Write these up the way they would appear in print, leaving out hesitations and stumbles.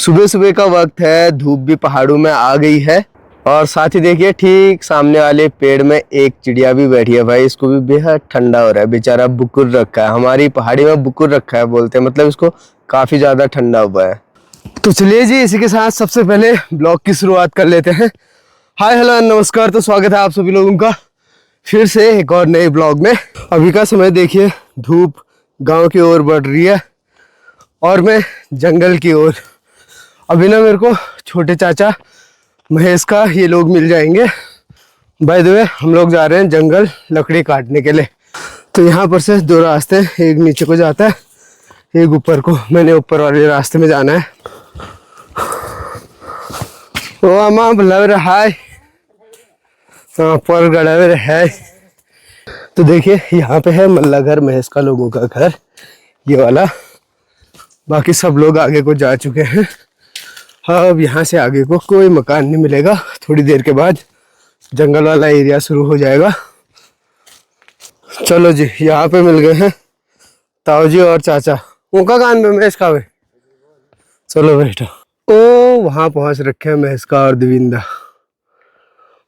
सुबह सुबह का वक्त है, धूप भी पहाड़ों में आ गई है और साथ ही देखिए ठीक सामने वाले पेड़ में एक चिड़िया भी बैठी है। भाई इसको भी बेहद ठंडा हो रहा है, बेचारा बुकुर रखा है। हमारी पहाड़ी में बुकुर रखा है बोलते हैं, मतलब इसको काफी ज्यादा ठंडा हुआ है। तो चलिए जी, इसी के साथ सबसे पहले ब्लॉग की शुरुआत कर लेते हैं। हाय हेलो नमस्कार, तो स्वागत है आप सभी लोगों का फिर से एक और नए ब्लॉग में। अभी का समय देखिए, धूप गांव की ओर बढ़ रही है और मैं जंगल की ओर। अभी ना मेरे को छोटे चाचा महेश का ये लोग मिल जाएंगे। बाय द वे हम लोग जा रहे हैं जंगल लकड़ी काटने के लिए। तो यहाँ पर से दो रास्ते, एक नीचे को जाता है, एक ऊपर को। मैंने ऊपर वाले रास्ते में जाना है। ओ अम्मा बुला रहा है, पर गड़ा हुआ है। तो देखिए यहाँ पे है मल्ला घर, महेश का लोगों का घर ये वाला। बाकी सब लोग आगे को जा चुके हैं। हाँ, अब यहाँ से आगे को कोई मकान नहीं मिलेगा। थोड़ी देर के बाद जंगल वाला एरिया शुरू हो जाएगा। चलो जी, यहाँ पे मिल गए हैं ताऊ जी और चाचा। उनका कान में महेश का है। चलो बेटा, ओ वहां पहुंच रखे हैं महेश का और देविंदा।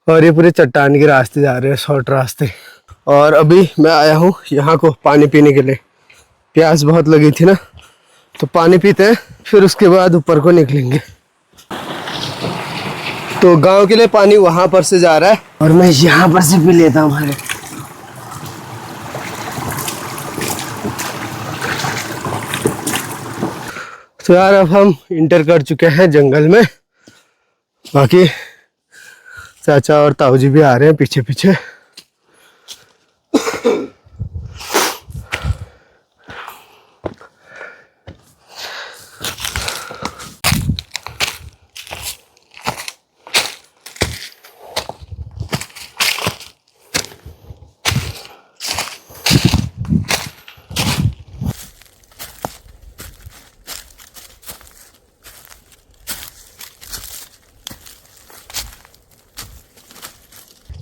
और ये पूरे चट्टान के रास्ते जा रहे हैं, शॉर्ट रास्ते। और अभी मैं आया हूँ यहाँ को पानी पीने के लिए। प्यास बहुत लगी थी ना, तो पानी पीते हैं, फिर उसके बाद ऊपर को निकलेंगे। तो गांव के लिए पानी वहां पर से जा रहा है और मैं यहाँ पर से पी लेता हूँ। हमारे तो यार अब हम इंटर कर चुके हैं जंगल में। बाकी चाचा और ताऊ जी भी आ रहे हैं पीछे पीछे।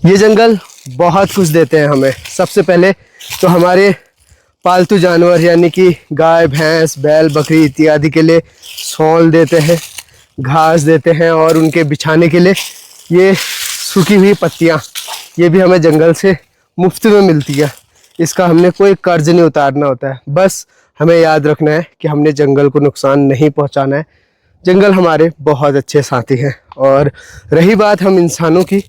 ये जंगल बहुत कुछ देते हैं हमें। सबसे पहले तो हमारे पालतू जानवर यानी कि गाय भैंस बैल बकरी इत्यादि के लिए सौल देते हैं, घास देते हैं, और उनके बिछाने के लिए ये सूखी हुई पत्तियाँ, ये भी हमें जंगल से मुफ्त में मिलती है। इसका हमने कोई कर्ज नहीं उतारना होता है। बस हमें याद रखना है कि हमने जंगल को नुकसान नहीं पहुँचाना है। जंगल हमारे बहुत अच्छे साथी हैं। और रही बात हम इंसानों की,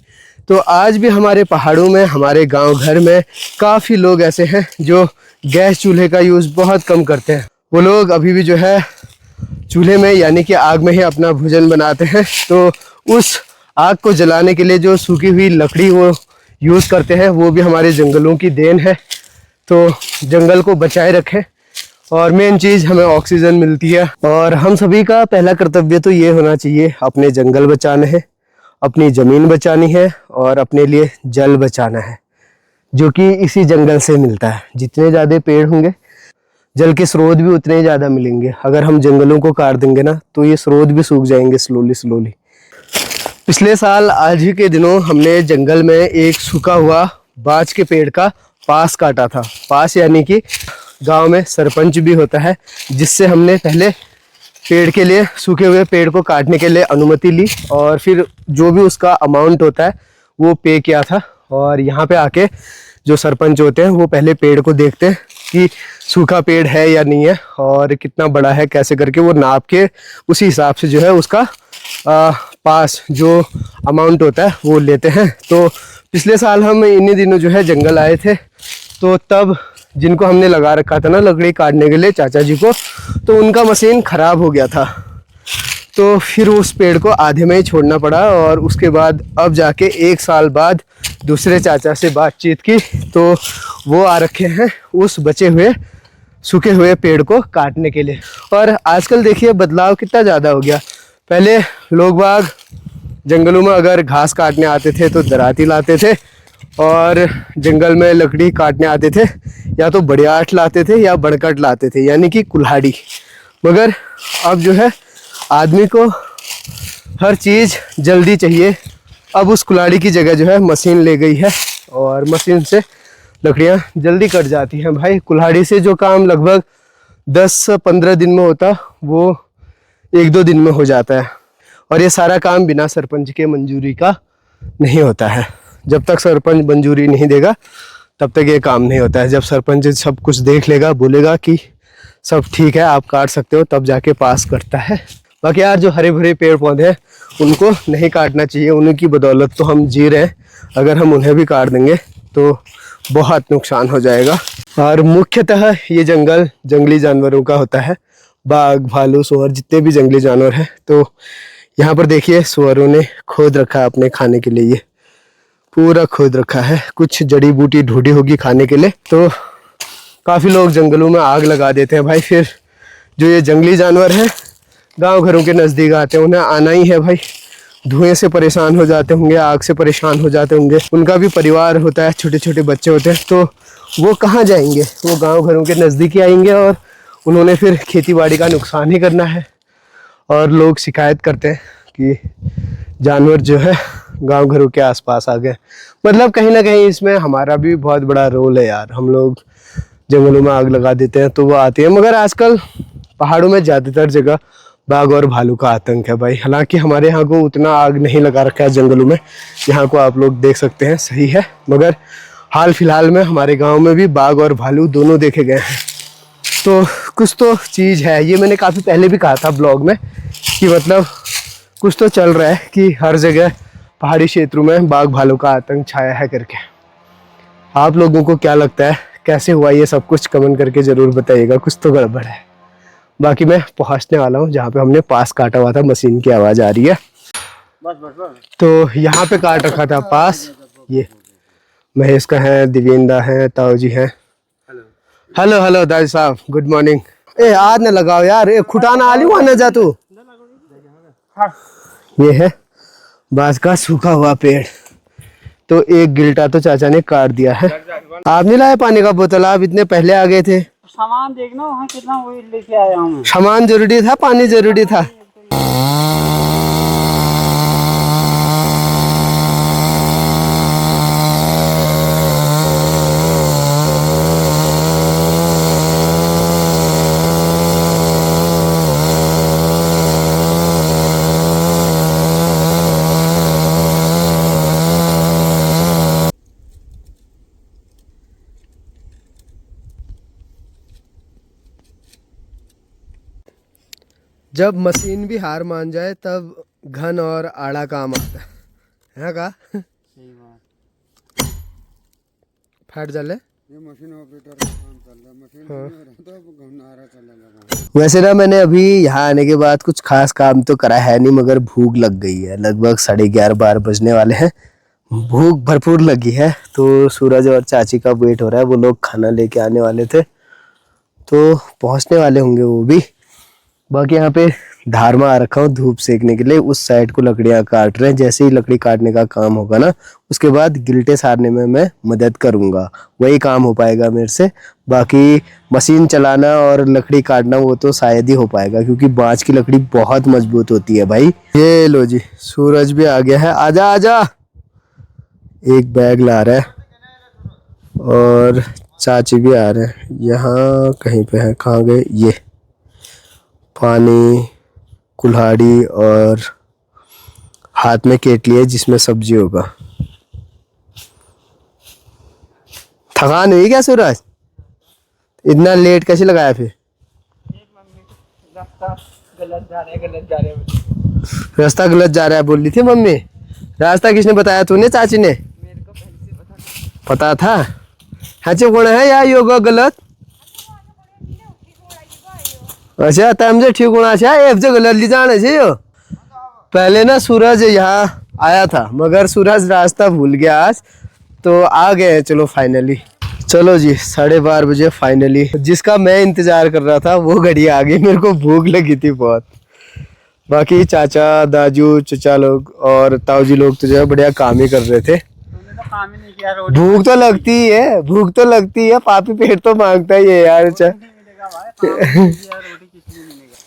तो आज भी हमारे पहाड़ों में, हमारे गांव घर में काफ़ी लोग ऐसे हैं जो गैस चूल्हे का यूज़ बहुत कम करते हैं। वो लोग अभी भी जो है चूल्हे में यानी कि आग में ही अपना भोजन बनाते हैं। तो उस आग को जलाने के लिए जो सूखी हुई लकड़ी वो यूज़ करते हैं, वो भी हमारे जंगलों की देन है। तो जंगल को बचाए रखें। और मेन चीज़, हमें ऑक्सीजन मिलती है। और हम सभी का पहला कर्तव्य तो ये होना चाहिए, अपने जंगल बचाने हैं, अपनी ज़मीन बचानी है और अपने लिए जल बचाना है, जो कि इसी जंगल से मिलता है। जितने ज़्यादा पेड़ होंगे, जल के स्रोत भी उतने ही ज़्यादा मिलेंगे। अगर हम जंगलों को काट देंगे ना, तो ये स्रोत भी सूख जाएंगे स्लोली स्लोली। पिछले साल आज ही के दिनों हमने जंगल में एक सूखा हुआ बाज के पेड़ का पास काटा था। पास यानी कि गाँव में सरपंच भी होता है, जिससे हमने पहले पेड़ के लिए, सूखे हुए पेड़ को काटने के लिए अनुमति ली और फिर जो भी उसका अमाउंट होता है वो पे किया था। और यहाँ पे आके जो सरपंच होते हैं वो पहले पेड़ को देखते हैं कि सूखा पेड़ है या नहीं है और कितना बड़ा है, कैसे करके वो नाप के उसी हिसाब से जो है उसका पास जो अमाउंट होता है वो लेते हैं। तो पिछले साल हम इन्हीं दिनों जो है जंगल आए थे, तो तब जिनको हमने लगा रखा था ना लकड़ी काटने के लिए, चाचा जी को, तो उनका मशीन ख़राब हो गया था। तो फिर उस पेड़ को आधे में ही छोड़ना पड़ा। और उसके बाद अब जाके एक साल बाद दूसरे चाचा से बातचीत की, तो वो आ रखे हैं उस बचे हुए सूखे हुए पेड़ को काटने के लिए। और आजकल देखिए बदलाव कितना ज़्यादा हो गया। पहले लोग बाग जंगलों में अगर घास काटने आते थे तो दराती लाते थे, और जंगल में लकड़ी काटने आते थे या तो बड़ियाठ लाते थे या बड़कट लाते थे, यानी कि कुल्हाड़ी। मगर अब जो है आदमी को हर चीज़ जल्दी चाहिए। अब उस कुल्हाड़ी की जगह जो है मशीन ले गई है और मशीन से लकड़ियाँ जल्दी कट जाती हैं। भाई कुल्हाड़ी से जो काम लगभग 10-15 दिन में होता, वो एक दो दिन में हो जाता है। और ये सारा काम बिना सरपंच के मंजूरी का नहीं होता है। जब तक सरपंच मंजूरी नहीं देगा तब तक ये काम नहीं होता है। जब सरपंच सब कुछ देख लेगा, बोलेगा कि सब ठीक है आप काट सकते हो, तब जाके पास करता है। बाकी यार जो हरे भरे पेड़ पौधे हैं उनको नहीं काटना चाहिए, उनकी बदौलत तो हम जी रहे हैं। अगर हम उन्हें भी काट देंगे तो बहुत नुकसान हो जाएगा। और मुख्यतः ये जंगल जंगली जानवरों का होता है, बाघ भालू सुअर जितने भी जंगली जानवर हैं। तो यहाँ पर देखिए सुअरों ने खोद रखा है अपने खाने के लिए, ये पूरा खोद रखा है, कुछ जड़ी बूटी ढूंढी होगी खाने के लिए। तो काफ़ी लोग जंगलों में आग लगा देते हैं भाई। फिर जो ये जंगली जानवर हैं गांव घरों के नज़दीक आते हैं, उन्हें आना ही है भाई। धुएं से परेशान हो जाते होंगे, आग से परेशान हो जाते होंगे, उनका भी परिवार होता है, छोटे छोटे बच्चे होते हैं, तो वो कहाँ जाएंगे? वो गांव घरों के नज़दीक ही आएंगे और उन्होंने फिर खेती बाड़ी का नुकसान ही करना है। और लोग शिकायत करते हैं कि जानवर जो है गांव घरों के आसपास आ गए। मतलब कहीं ना कहीं इसमें हमारा भी बहुत बड़ा रोल है यार। हम लोग जंगलों में आग लगा देते हैं तो वो आती है, मगर आजकल पहाड़ों में ज़्यादातर जगह बाघ और भालू का आतंक है भाई। हालांकि हमारे यहाँ को उतना आग नहीं लगा रखा है जंगलों में, यहाँ को आप लोग देख सकते हैं सही है, मगर हाल फिलहाल में हमारे गाँव में भी बाघ और भालू दोनों देखे गए हैं। तो कुछ तो चीज़ है, ये मैंने काफ़ी पहले भी कहा था ब्लॉग में कि मतलब कुछ तो चल रहा है कि हर जगह पहाड़ी क्षेत्रों में बाघ भालू का आतंक छाया है करके। आप लोगों को क्या लगता है, कैसे हुआ ये सब कुछ? कमेंट करके ज़रूर बताइएगा, कुछ तो गड़बड़ है। बाकी मैं पहुंचने वाला हूं जहां पे हमने पास काटा हुआ था, मशीन की आवाज़ आ रही है। तो यहाँ पे काट रखा था पास। ये महेश का है, दिव्येंदा है, ताऊ जी हैं। हेलो हेलो दाई साहब, गुड मॉर्निंग। ए आज न लगाओ यार, ए खुटाना आली वहां न जा तू। ये है बांस का सूखा हुआ पेड़, तो एक गिल्टा तो चाचा ने काट दिया है। आप नहीं लाए पानी का बोतल? आप इतने पहले आ गए थे। सामान देखना वहाँ कितना वही लेके आया हूँ। सामान जरूरी था, पानी जरूरी था। जब मशीन भी हार मान जाए तब घन और आड़ा काम आता है का? सही बात। फट जाले ये मशीन ऑपरेटर का काम चल रहा है, मशीन रहता है वो घन आरा चलने लगा। वैसे ना मैंने अभी यहाँ आने के बाद कुछ खास काम तो करा है नहीं, मगर भूख लग गई है। लगभग 11:30-12 बजने वाले हैं, भूख भरपूर लगी है। तो सूरज और चाची का वेट हो रहा है, वो लोग खाना लेके आने वाले थे तो पहुँचने वाले होंगे वो भी। बाकी यहाँ पे धार में आ रखा हूँ धूप सेकने के लिए, उस साइड को लकड़ियाँ काट रहे हैं। जैसे ही लकड़ी काटने का काम होगा ना, उसके बाद गिल्टे सारने में मैं मदद करूँगा, वही काम हो पाएगा मेरे से। बाकी मशीन चलाना और लकड़ी काटना वो तो शायद ही हो पाएगा, क्योंकि बाँस की लकड़ी बहुत मजबूत होती है भाई। ये लो जी, सूरज भी आ गया है, आजा आजा। एक बैग ला रहा है और चाची भी आ रहे हैं। यहाँ कहीं पे है, कहाँ गए ये? पानी, कुल्हाड़ी और हाथ में केटली है जिसमें सब्जी होगा। थकान हुई क्या सूरज? इतना लेट कैसे लगाया फिर? रास्ता गलत जा रहा है। रास्ता गलत जा रहा है बोल रही थी मम्मी। रास्ता किसने बताया, तूने चाची ने? मेरे को पहले से पता था। हाँ कौन है यार योगा गलत? अच्छा टाइम से ठीक होना चाहिए, एफ से गलत ले जाना चाहिए। पहले ना सूरज यहाँ आया था, मगर सूरज रास्ता भूल गया आज, तो आ गए। चलो फाइनली, चलो जी 12:30 बजे फाइनली जिसका मैं इंतजार कर रहा था वो घड़ी आ गई। मेरे को भूख लगी थी बहुत। बाकी चाचा दाजू चचा लोग और ताऊजी लोग तो जो है बढ़िया काम ही कर रहे थे। तो काम ही नहीं किया। भूख तो लगती ही है, भूख तो लगती है, पापी पेट तो मांगता ही है यार।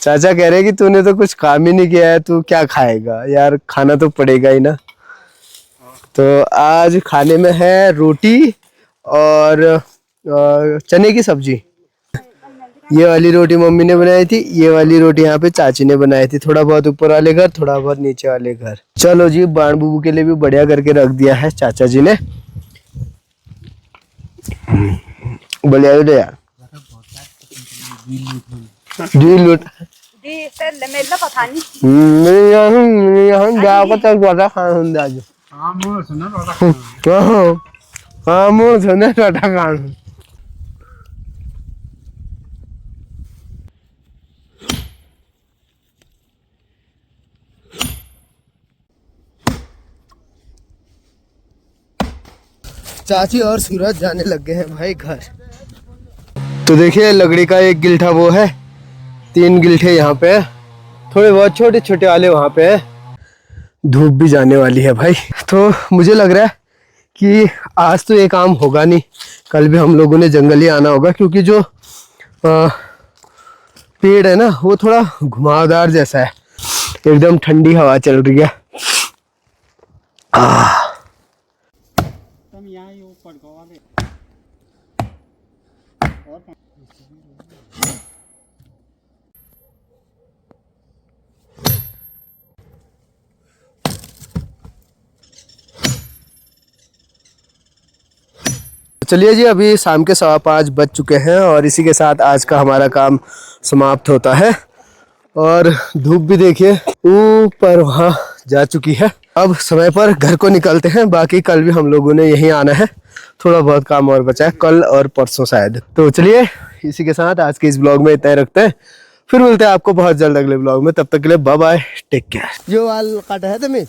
चाचा कह रहे कि तूने तो कुछ काम ही नहीं किया है, तू क्या खाएगा यार, खाना तो पड़ेगा ही ना। तो आज खाने में है रोटी और चने की सब्जी। ये वाली रोटी मम्मी ने बनाई थी, ये वाली रोटी यहाँ पे चाची ने बनाई थी। थोड़ा बहुत ऊपर वाले घर, थोड़ा बहुत नीचे वाले घर। चलो जी, बाण बुबू के लिए भी बढ़िया करके रख दिया है चाचा जी ने। बढ़िया यार, लूट चाची और सूरज जाने लग गए हैं भाई घर। तो देखिए, लकड़ी का एक गिलठा वो है, 3 गिलठे यहाँ पे है, थोड़े बहुत छोटे छोटे वाले वहां पे है। धूप भी जाने वाली है भाई, तो मुझे लग रहा है कि आज तो ये काम होगा नहीं, कल भी हम लोगों ने जंगल ही आना होगा, क्योंकि जो पेड़ है ना वो थोड़ा घुमावदार जैसा है, एकदम ठंडी हवा चल रही है। तुम यहाँ ही ऊपर गवा दे और चलिए जी, अभी शाम के 5:15 बज चुके हैं और इसी के साथ आज का हमारा काम समाप्त होता है। और धूप भी देखिए ऊपर वहाँ जा चुकी है। अब समय पर घर को निकलते हैं, बाकी कल भी हम लोगों ने यहीं आना है, थोड़ा बहुत काम और बचा है, कल और परसों शायद। तो चलिए, इसी के साथ आज के इस ब्लॉग में इतना ही रखते हैं, फिर मिलते हैं आपको बहुत जल्द अगले ब्लॉग में। तब तक के लिए बाय बाय, टेक केयर। जो वाल काटा है तुम्हें।